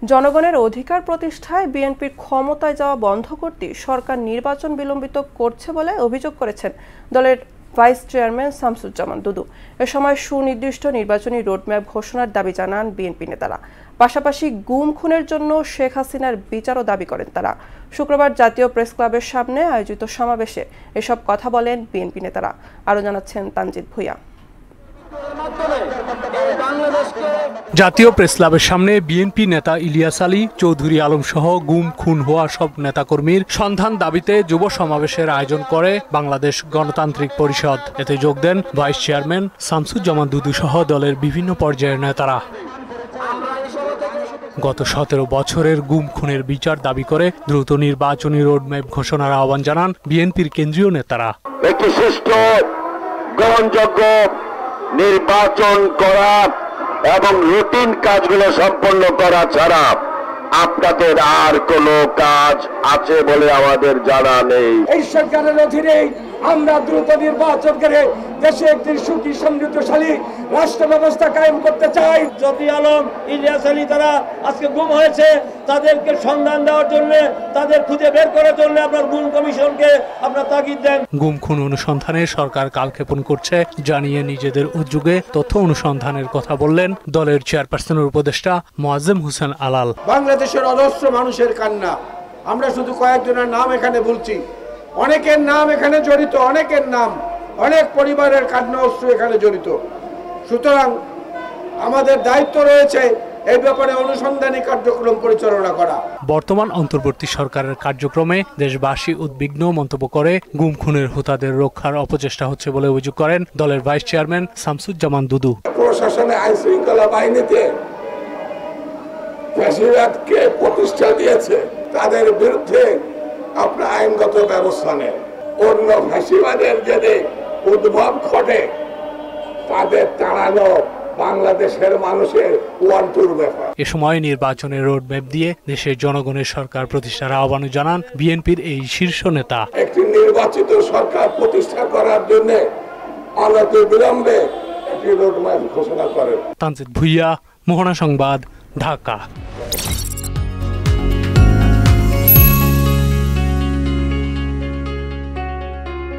জনগণের অধিকার প্রতিষ্ঠায় বিএনপির ক্ষমতায় যাওয়া বন্ধ করতে সরকার নির্বাচন বিলম্বিত করছে বলে অভিযোগ করেছেন দলের ভাইস চেয়ারম্যান শামসুজ্জামান দুদু। এ সময় সুনির্দিষ্ট নির্বাচনী রোডম্যাপ ঘোষণার দাবি জানান বিএনপি নেতারা। পাশাপাশি গুম খুনের জন্য শেখ হাসিনার বিচারও দাবি করেন তারা। শুক্রবার জাতীয় প্রেস ক্লাবের সামনে আয়োজিত সমাবেশে এসব কথা বলেন বিএনপি নেতারা। আরও জানাচ্ছেন তানজিদ ভুঁইয়া। জাতীয় প্রেস ক্লাবের সামনে বিএনপি নেতা ইলিয়াস আলী, চৌধুরী আলম সহ গুম খুন হওয়া সব নেতাকর্মীর সন্ধান দাবিতে যুব সমাবেশের আয়োজন করে বাংলাদেশ গণতান্ত্রিক পরিষদ। এতে যোগ দেন ভাইস চেয়ারম্যান শামসুজ্জামান দুদু সহ দলের বিভিন্ন পর্যায়ের নেতারা। গত 17 বছরের গুম খুনের বিচার দাবি করে দ্রুত নির্বাচনী রোডম্যাপ ঘোষণার আহ্বান জানান বিএনপির কেন্দ্রীয় নেতারা। একটি সুষ্ঠু গ্রহণযোগ্য নির্বাচন করা এবং রুটিন কাজগুলো সম্পন্ন করা ছাড়া আপনাদের আর কোনো কাজ আছে বলে আমাদের জানা নেই। এই সরকারের অধীনে আমরা দ্রুত নির্বাচন করে দেশে একটি সুখী সমৃদ্ধশালী রাষ্ট্র ব্যবস্থা কায়েম করতে চাই। চৌধুরী আলম, ইলিয়াস আলী তারা আজকে গুম হয়েছে, তাদেরকে সন্ধান দেওয়ার জন্য, তাদের খুঁজে বের করার জন্য আপনার গুম কমিশনকে আপনার তাগিদ দেন। গুম খুন অনুসন্ধানে সরকার কালক্ষেপণ করছে জানিয়ে নিজেদের উদ্যোগে তথ্য অনুসন্ধানের কথা বললেন দলের চেয়ারপারসনের উপদেষ্টা মোয়াজ্জেম হোসেন আলাল। বাংলাদেশের অজস্র মানুষের কান্না, আমরা শুধু কয়েকজনের নাম এখানে বলছি, অনেকের নাম এখানে জড়িত, অনেকের নাম, অনেক পরিবারের কান্না অশ্রু এখানে জড়িত। সুতরাং আমাদের দায়িত্ব রয়েছে এই ব্যাপারে অনুসন্ধানী কার্যক্রম পরিচালনা করা। বর্তমান অন্তর্বর্তী সরকারের কার্যক্রমে দেশবাসী উদ্বিগ্ন মন্তব্য করে গুম খুনের হোতাদের রক্ষার অপচেষ্টা হচ্ছে বলে অভিযোগ করেন দলের ভাইস চেয়ারম্যান শামসুজ্জামান দুদু। প্রশাসনে আইন শৃঙ্খলা বাহিনীতে ফ্যাসিবাদকে প্রতিষ্ঠা দিয়েছে, তাদের বিরুদ্ধে আপনার আইনগত ব্যবস্থা নেন। অন্য ফ্যাসিবাদের যদি উদ্ভব ঘটে তাদের তাড়ানো বাংলাদেশের মানুষের ওয়ান্টুর ব্যাপার। এ সময় নির্বাচনের রোডম্যাপ দিয়ে দেশের জনগণের সরকার প্রতিষ্ঠার আহ্বান জানান বিএনপির এই শীর্ষ নেতা। একটি নির্বাচিত সরকার প্রতিষ্ঠা করার জন্য অনতিবিলম্বে একটি রোডম্যাপ ঘোষণা করেন। তানজিদ ভুঁইয়া, মোহনা সংবাদ, ঢাকা।